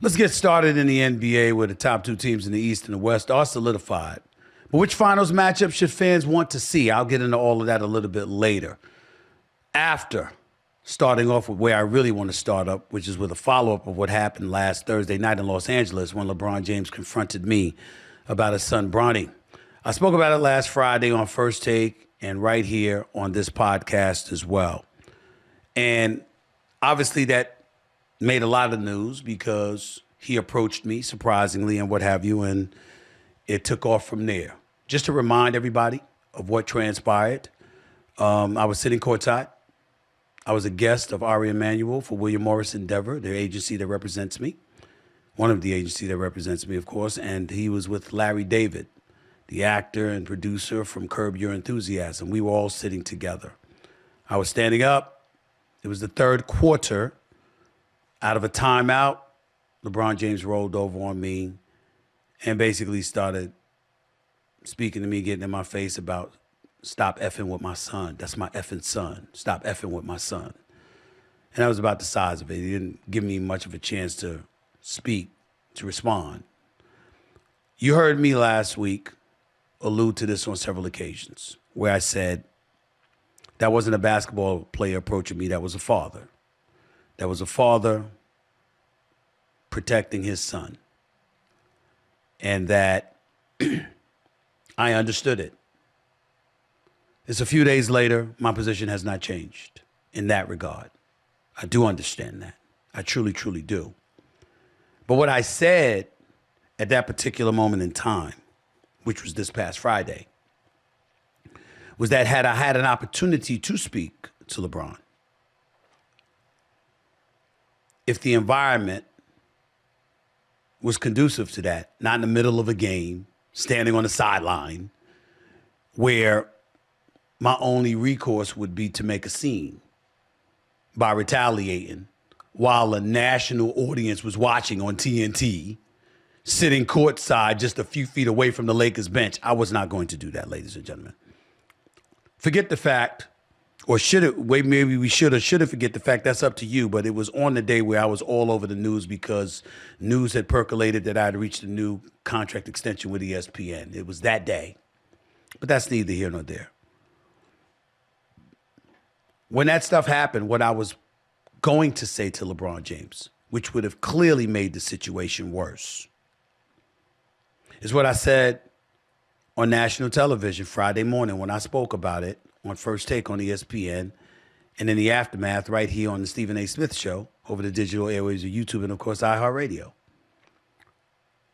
Let's get started in the NBA where the top two teams in the East and the West are solidified. But which finals matchup should fans want to see? I'll get into all of that a little bit later. After starting off with where I really want to start up, which is with a follow-up of what happened last Thursday night in Los Angeles when LeBron James confronted me about his son, Bronny. I spoke about it last Friday on First Take and right here on this podcast as well. And obviously that made a lot of news because he approached me surprisingly and what have you, and it took off from there. Just to remind everybody of what transpired, I was sitting courtside. I was a guest of Ari Emanuel for William Morris Endeavor, their agency that represents me, one of the agencies that represents me, of course, and he was with Larry David, the actor and producer from Curb Your Enthusiasm. We were all sitting together. I was standing up. It was the third quarter. Out of a timeout, LeBron James rolled over on me and basically started speaking to me, getting in my face about stop effing with my son. That's my effing son. Stop effing with my son. And that was about the size of it. He didn't give me much of a chance to speak, to respond. You heard me last week allude to this on several occasions where I said that wasn't a basketball player approaching me. That was a father. That was a father protecting his son. And that I understood it. It's a few days later. My position has not changed in that regard. I do understand that. I truly, truly do. But what I said at that particular moment in time, which was this past Friday, was that had I had an opportunity to speak to LeBron, if the environment was conducive to that, not in the middle of a game, standing on the sideline, where my only recourse would be to make a scene by retaliating while a national audience was watching on TNT, sitting courtside just a few feet away from the Lakers bench. I was not going to do that, ladies and gentlemen. Forget the fact, or should it, wait, maybe we should forget the fact, that's up to you, but it was on the day where I was all over the news because news had percolated that I had reached a new contract extension with ESPN. It was that day. But that's neither here nor there. When that stuff happened, what I was going to say to LeBron James, which would have clearly made the situation worse, is what I said on national television Friday morning when I spoke about it on First Take on ESPN, and in the aftermath right here on the Stephen A. Smith Show over the digital airwaves of YouTube and, of course, iHeartRadio.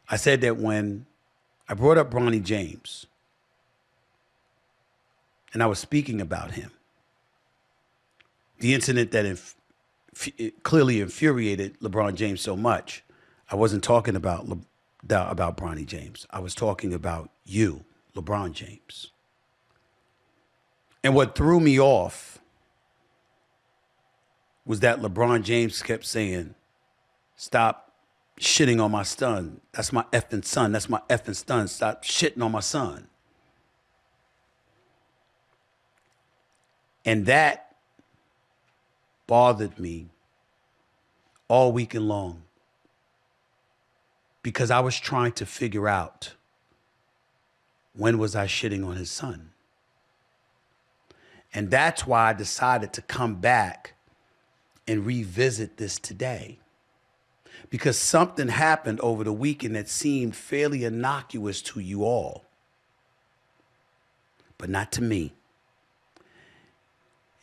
I said that when I brought up Bronny James and I was speaking about him, the incident that clearly infuriated LeBron James so much, I wasn't talking about Bronny James. I was talking about you, LeBron James. And what threw me off was that LeBron James kept saying, stop shitting on my son. That's my effing son. That's my effing son. Stop shitting on my son. And that bothered me all weekend long because I was trying to figure out, when was I shitting on his son? And that's why I decided to come back and revisit this today. Because something happened over the weekend that seemed fairly innocuous to you all, but not to me.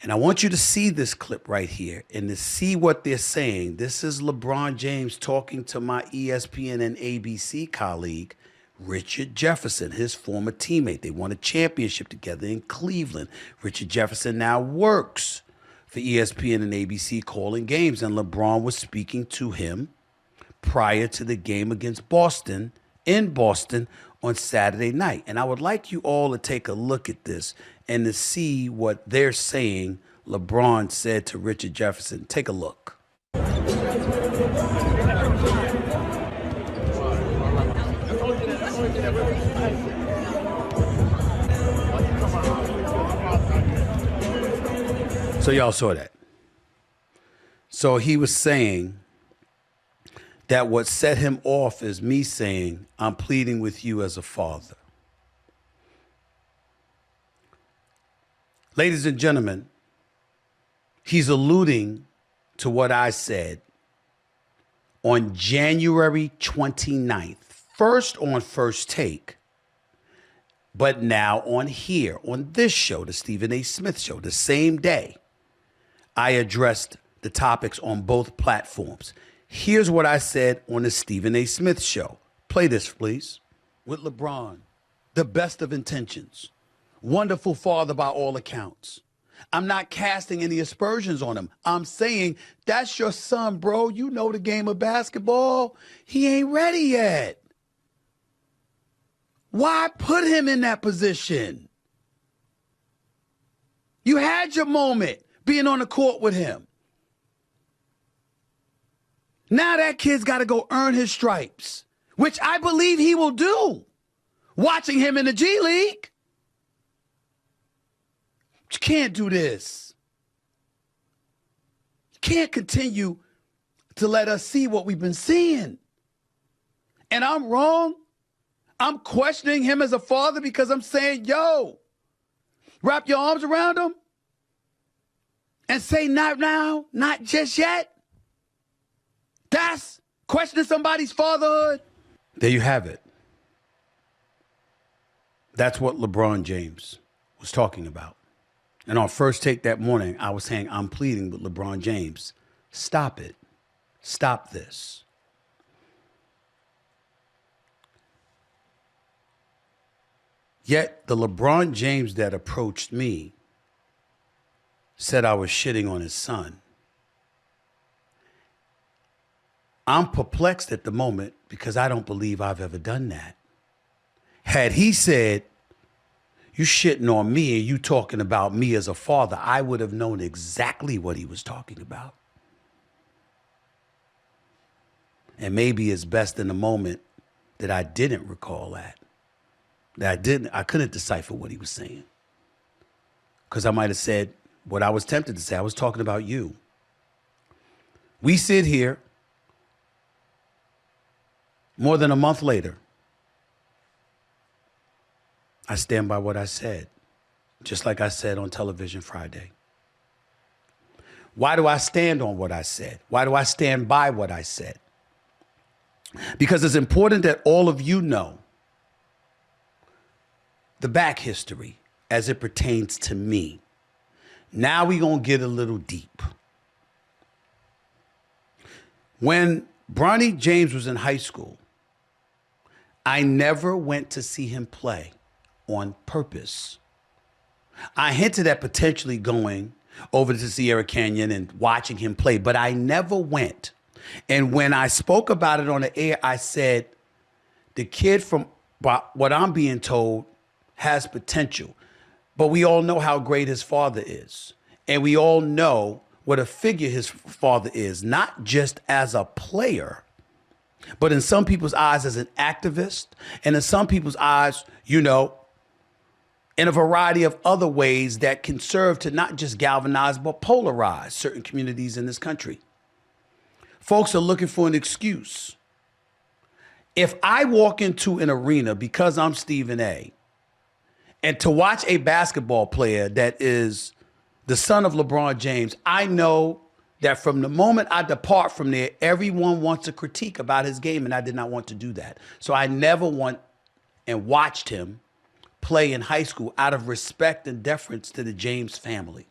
And I want you to see this clip right here and to see what they're saying. This is LeBron James talking to my ESPN and ABC colleague, Richard Jefferson, his former teammate. They won a championship together in Cleveland. Richard Jefferson now works for ESPN and ABC calling games, and LeBron was speaking to him prior to the game against Boston, in Boston, on Saturday night. And I would like you all to take a look at this and to see what they're saying LeBron said to Richard Jefferson. Take a look. So y'all saw that. So he was saying that what set him off is me saying, I'm pleading with you as a father. Ladies and gentlemen, he's alluding to what I said on January 29th, first on First Take, but now on here, on this show, the Stephen A. Smith Show, the same day. I addressed the topics on both platforms. Here's what I said on the Stephen A. Smith Show. Play this, please. With LeBron, the best of intentions. Wonderful father by all accounts. I'm not casting any aspersions on him. I'm saying, that's your son, bro. You know the game of basketball. He ain't ready yet. Why put him in that position? You had your moment being on the court with him. Now that kid's got to go earn his stripes, which I believe he will do. Watching him in the G League. You can't do this. You can't continue to let us see what we've been seeing. And I'm wrong. I'm questioning him as a father because I'm saying, yo, wrap your arms around him and say, not now, not just yet. That's questioning somebody's fatherhood. There you have it. That's what LeBron James was talking about. And on First Take that morning, I was saying, I'm pleading with LeBron James. Stop it. Stop this. Yet the LeBron James that approached me said I was shitting on his son. I'm perplexed at the moment because I don't believe I've ever done that. Had he said, you shitting on me and you talking about me as a father, I would have known exactly what he was talking about. And maybe it's best in the moment that I didn't recall that. I couldn't decipher what he was saying. Because I might have said what I was tempted to say. I was talking about you. We sit here more than a month later. I stand by what I said, just like I said on television Friday. Why do I stand on what I said? Why do I stand by what I said? Because it's important that all of you know the back history as it pertains to me. Now we're going to get a little deep. When Bronny James was in high school, I never went to see him play on purpose. I hinted at potentially going over to Sierra Canyon and watching him play, but I never went. And when I spoke about it on the air, I said, the kid, from what I'm being told, has potential. But we all know how great his father is. And we all know what a figure his father is, not just as a player, but in some people's eyes as an activist, and in some people's eyes, in a variety of other ways that can serve to not just galvanize, but polarize certain communities in this country. Folks are looking for an excuse. If I walk into an arena because I'm Stephen A., and to watch a basketball player that is the son of LeBron James, I know that from the moment I depart from there, everyone wants a critique about his game, and I did not want to do that. So I never watched him play in high school out of respect and deference to the James family.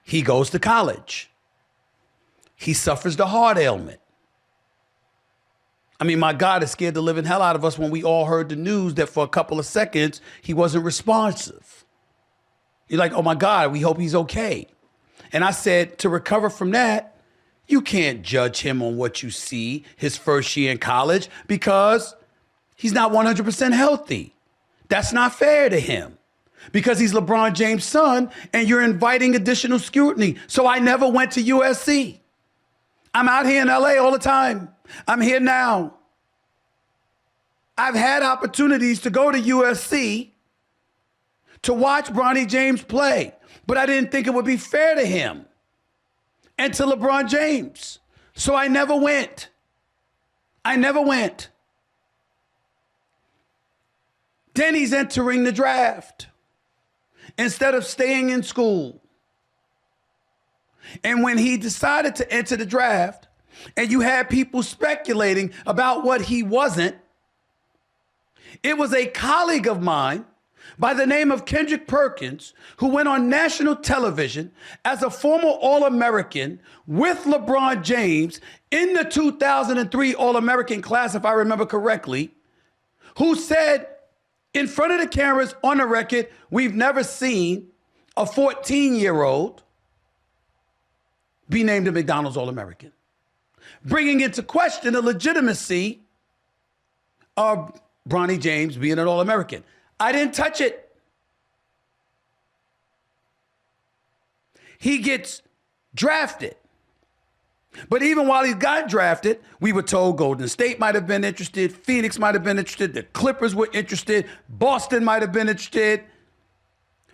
He goes to college. He suffers the heart ailment. I mean, my God, it scared the living hell out of us when we all heard the news that for a couple of seconds, he wasn't responsive. You're like, oh my God, we hope he's okay. And I said, to recover from that, you can't judge him on what you see his first year in college because he's not 100% healthy. That's not fair to him because he's LeBron James' son and you're inviting additional scrutiny. So I never went to USC. I'm out here in LA all the time. I'm here now. I've had opportunities to go to USC to watch Bronny James play, but I didn't think it would be fair to him and to LeBron James. So I never went. I never went. Then he's entering the draft instead of staying in school. And when he decided to enter the draft, and you had people speculating about what he wasn't, it was a colleague of mine by the name of Kendrick Perkins who went on national television as a former All-American with LeBron James in the 2003 All-American class, if I remember correctly, who said in front of the cameras on the record, we've never seen a 14-year-old be named a McDonald's All-American, bringing into question the legitimacy of Bronny James being an All-American. I didn't touch it. He gets drafted. But even while he got drafted, we were told Golden State might have been interested, Phoenix might have been interested, the Clippers were interested, Boston might have been interested,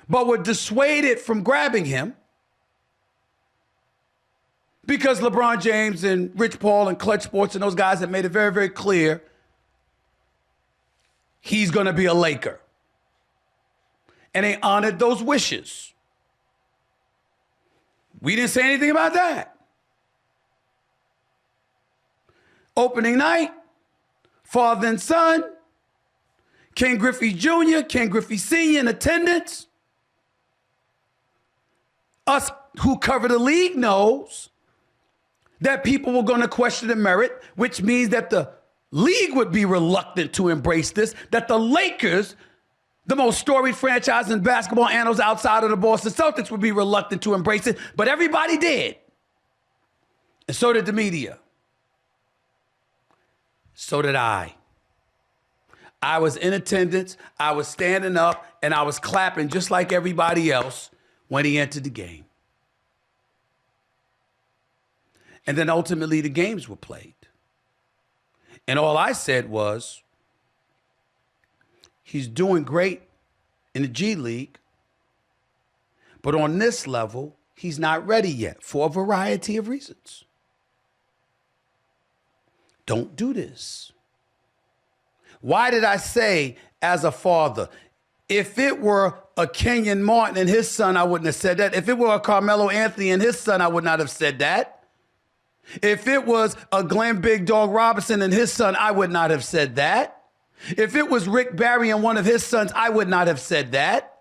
but were dissuaded from grabbing him because LeBron James and Rich Paul and Clutch Sports and those guys have made it very, very clear he's going to be a Laker. And they honored those wishes. We didn't say anything about that. Opening night, father and son, Ken Griffey Jr., Ken Griffey Sr. in attendance. Us who cover the league knows that people were going to question the merit, which means that the league would be reluctant to embrace this, that the Lakers, the most storied franchise in basketball annals outside of the Boston Celtics, would be reluctant to embrace it, but everybody did. And so did the media. So did I. I was in attendance, I was standing up, and I was clapping just like everybody else when he entered the game. And then ultimately the games were played. And all I said was, he's doing great in the G League, but on this level, he's not ready yet for a variety of reasons. Don't do this. Why did I say as a father? If it were a Kenyon Martin and his son, I wouldn't have said that. If it were a Carmelo Anthony and his son, I would not have said that. If it was a Glenn Big Dog Robinson and his son, I would not have said that. If it was Rick Barry and one of his sons, I would not have said that.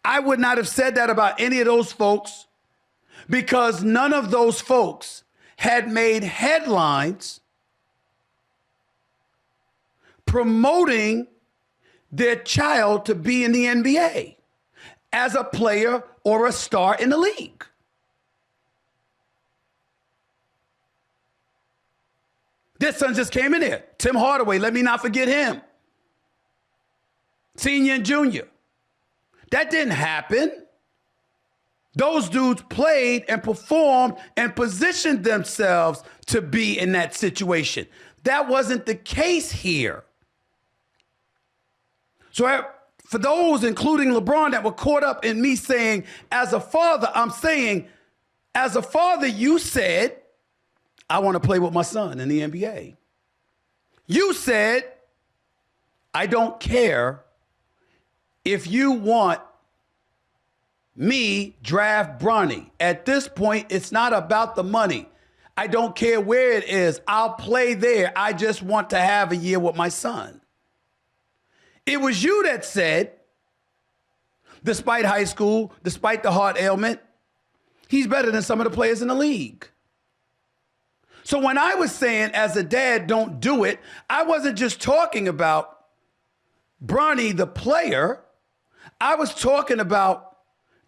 I would not have said that about any of those folks because none of those folks had made headlines promoting their child to be in the NBA as a player or a star in the league. This son just came in here. Tim Hardaway, let me not forget him. Senior and junior. That didn't happen. Those dudes played and performed and positioned themselves to be in that situation. That wasn't the case here. So for those, including LeBron, that were caught up in me saying, as a father, I'm saying, as a father, you said, I want to play with my son in the NBA. You said, I don't care if you want me draft Bronny. At this point, it's not about the money. I don't care where it is. I'll play there. I just want to have a year with my son. It was you that said, despite high school, despite the heart ailment, he's better than some of the players in the league. So when I was saying, as a dad, don't do it, I wasn't just talking about Bronny, the player. I was talking about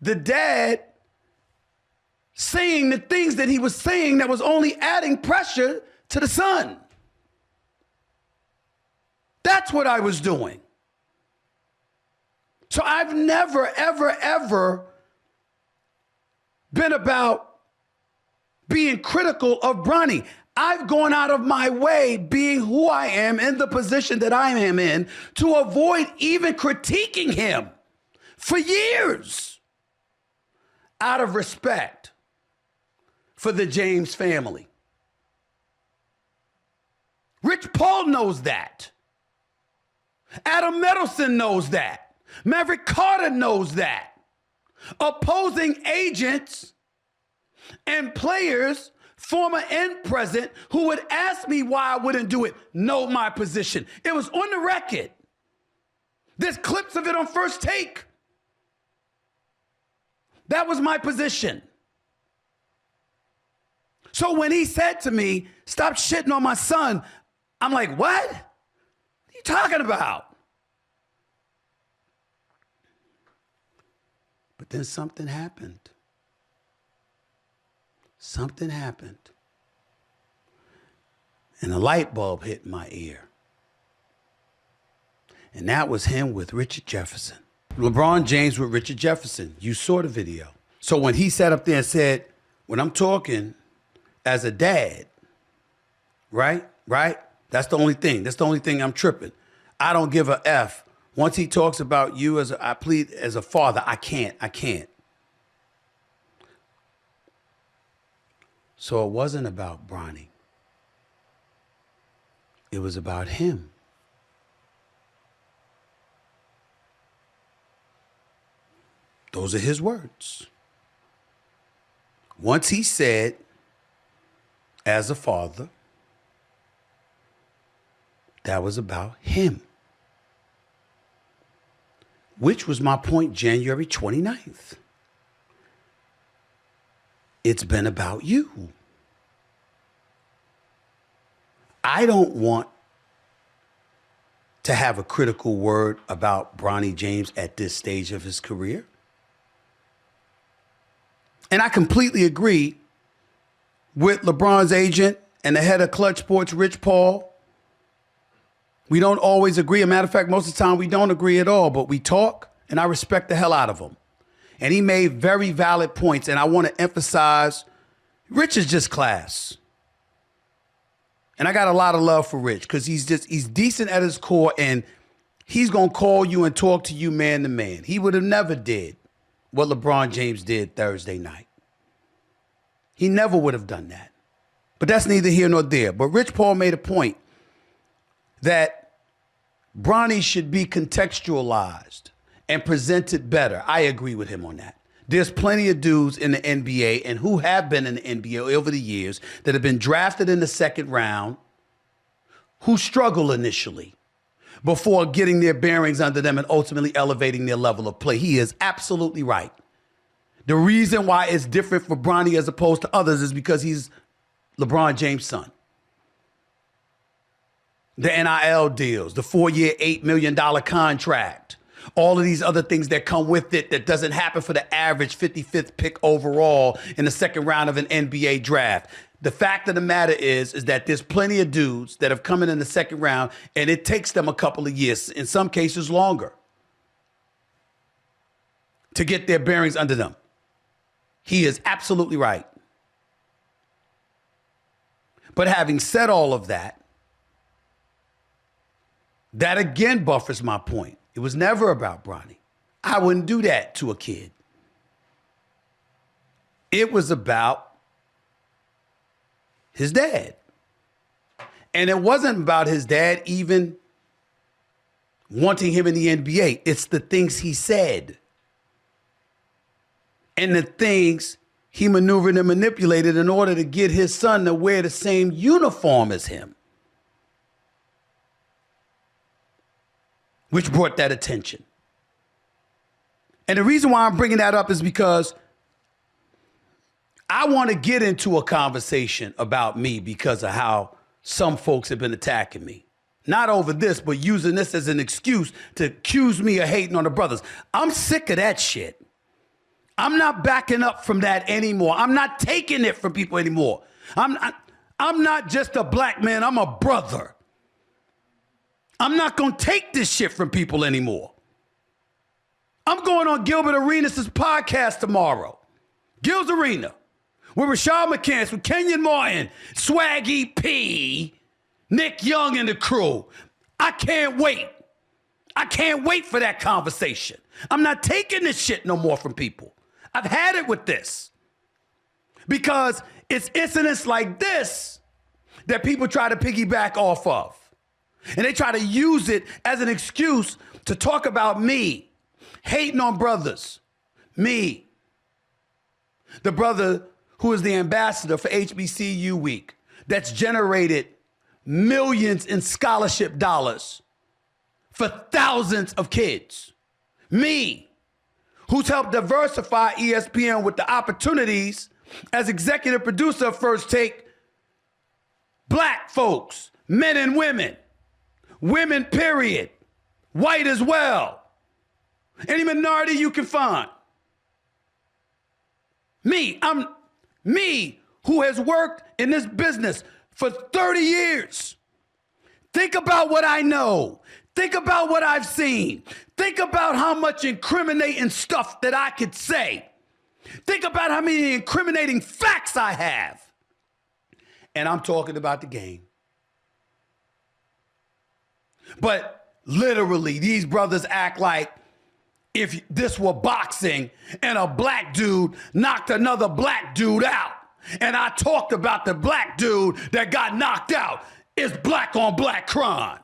the dad saying the things that he was saying that was only adding pressure to the son. That's what I was doing. So I've never, ever, ever been about being critical of Bronny. I've gone out of my way, being who I am in the position that I am in, to avoid even critiquing him for years, out of respect for the James family. Rich Paul knows that. Adam Medelson knows that. Maverick Carter knows that. Opposing agents and players, former and present, who would ask me why I wouldn't do it, know my position. It was on the record. There's clips of it on First Take. That was my position. So when he said to me, stop shitting on my son, I'm like, what? What are you talking about? But then something happened. Something happened. And a light bulb hit my ear. And that was him with Richard Jefferson. LeBron James with Richard Jefferson. You saw the video. So when he sat up there and said, when I'm talking as a dad, right? That's the only thing. That's the only thing I'm tripping. I don't give a F. Once he talks about you I plead as a father, I can't. So it wasn't about Bronny. It was about him. Those are his words. Once he said, as a father, that was about him. Which was my point January 29th. It's been about you. I don't want to have a critical word about Bronny James at this stage of his career. And I completely agree with LeBron's agent and the head of Clutch Sports, Rich Paul. We don't always agree. As a matter of fact, most of the time we don't agree at all, but we talk, and I respect the hell out of him. And he made very valid points, and I want to emphasize, Rich is just class. And I got a lot of love for Rich because he's decent at his core, and he's going to call you and talk to you man to man. He would have never did what LeBron James did Thursday night. He never would have done that. But that's neither here nor there. But Rich Paul made a point that Bronny should be contextualized and presented better. I agree with him on that. There's plenty of dudes in the NBA and who have been in the NBA over the years that have been drafted in the second round who struggle initially before getting their bearings under them and ultimately elevating their level of play. He is absolutely right. The reason why it's different for Bronny as opposed to others is because he's LeBron James' son. The NIL deals, the 4-year, $8 million contract, all of these other things that come with it that doesn't happen for the average 55th pick overall in the second round of an NBA draft. The fact of the matter is that there's plenty of dudes that have come in the second round and it takes them a couple of years, in some cases longer, to get their bearings under them. He is absolutely right. But having said all of that, that again buffers my point. It was never about Bronny. I wouldn't do that to a kid. It was about his dad. And it wasn't about his dad even wanting him in the NBA. It's the things he said and the things he maneuvered and manipulated in order to get his son to wear the same uniform as him, which brought that attention. And the reason why I'm bringing that up is because I want to get into a conversation about me because of how some folks have been attacking me. Not over this, but using this as an excuse to accuse me of hating on the brothers. I'm sick of that shit. I'm not backing up from that anymore. I'm not taking it from people anymore. I'm not just a black man. I'm a brother. I'm not going to take this shit from people anymore. I'm going on Gilbert Arenas' podcast tomorrow. Gil's Arena. With Rashad McCants, with Kenyon Martin, Swaggy P, Nick Young and the crew. I can't wait. I can't wait for that conversation. I'm not taking this shit no more from people. I've had it with this. Because It's incidents like this that people try to piggyback off of. And they try to use it as an excuse to talk about me, hating on brothers. Me, the brother who is the ambassador for HBCU Week, that's generated millions in scholarship dollars for thousands of kids. Me, who's helped diversify ESPN with the opportunities as executive producer of First Take, black folks, men and women period, white as well, any minority you can find. I'm me who has worked in this business for 30 years. Think about what I know. Think about what I've seen. Think about how much incriminating stuff that I could say. Think about how many incriminating facts I have. And I'm talking about the game. But literally, these brothers act like if this were boxing and a black dude knocked another black dude out, and I talked about the black dude that got knocked out, it's black on black crime.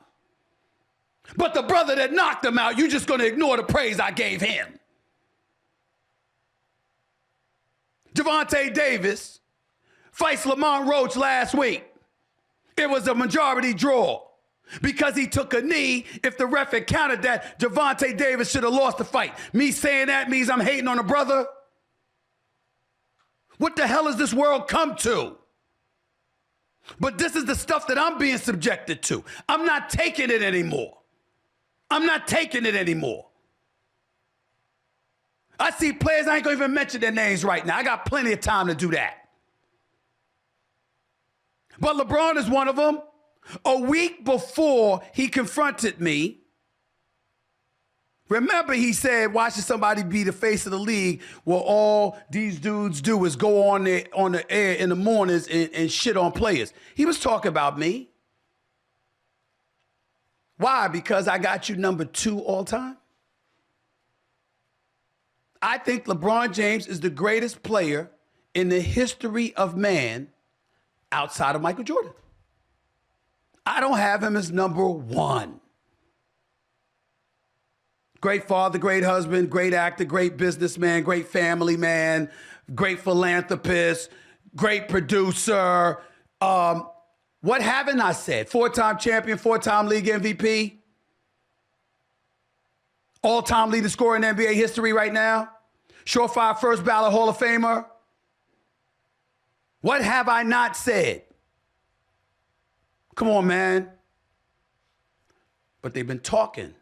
But the brother that knocked him out, you're just going to ignore the praise I gave him. Gervonta Davis fights Lamont Roach last week. It was a majority draw because he took a knee. If the ref had counted that, Gervonta Davis should have lost the fight. Me saying that means I'm hating on a brother? What the hell has this world come to? But this is the stuff that I'm being subjected to. I'm not taking it anymore. I'm not taking it anymore. I see players, I ain't gonna even mention their names right now. I got plenty of time to do that. But LeBron is one of them. A week before he confronted me, remember he said, why should somebody be the face of the league? Well, all these dudes do is go on the air in the mornings and shit on players. He was talking about me. Why? Because I got you number 2 all time? I think LeBron James is the greatest player in the history of man outside of Michael Jordan. I don't have him as number 1. Great father, great husband, great actor, great businessman, great family man, great philanthropist, great producer. What haven't I said? 4-time champion, 4-time league MVP. All-time leading scorer in NBA history right now. Surefire first ballot Hall of Famer. What have I not said? Come on, man. But they've been talking.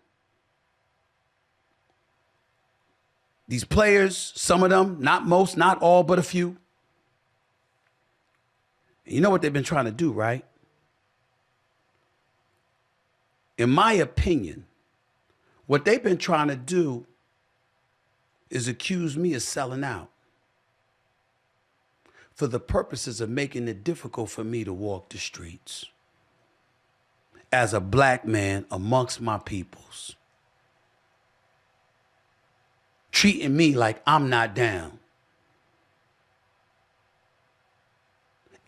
These players, some of them, not most, not all, but a few. You know what they've been trying to do, right? In my opinion, what they've been trying to do is accuse me of selling out for the purposes of making it difficult for me to walk the streets as a black man amongst my peoples. Treating me like I'm not down.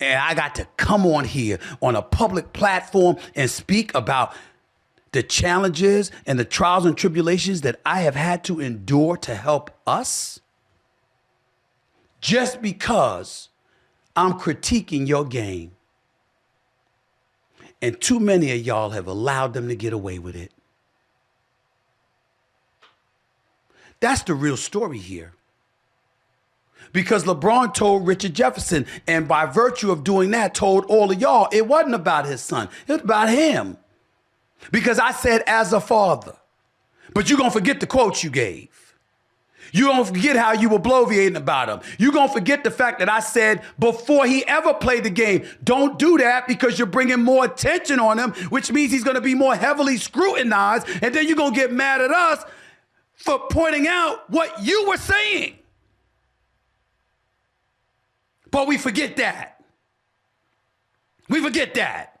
And I got to come on here on a public platform and speak about the challenges and the trials and tribulations that I have had to endure to help us, just because I'm critiquing your game. And too many of y'all have allowed them to get away with it. That's the real story here. Because LeBron told Richard Jefferson, and by virtue of doing that, told all of y'all, it wasn't about his son. It was about him. Because I said, as a father. But you're going to forget the quotes you gave. You're going to forget how you were bloviating about him. You're going to forget the fact that I said before he ever played the game, don't do that because you're bringing more attention on him, which means he's going to be more heavily scrutinized. And then you're going to get mad at us for pointing out what you were saying. But we forget that. We forget that.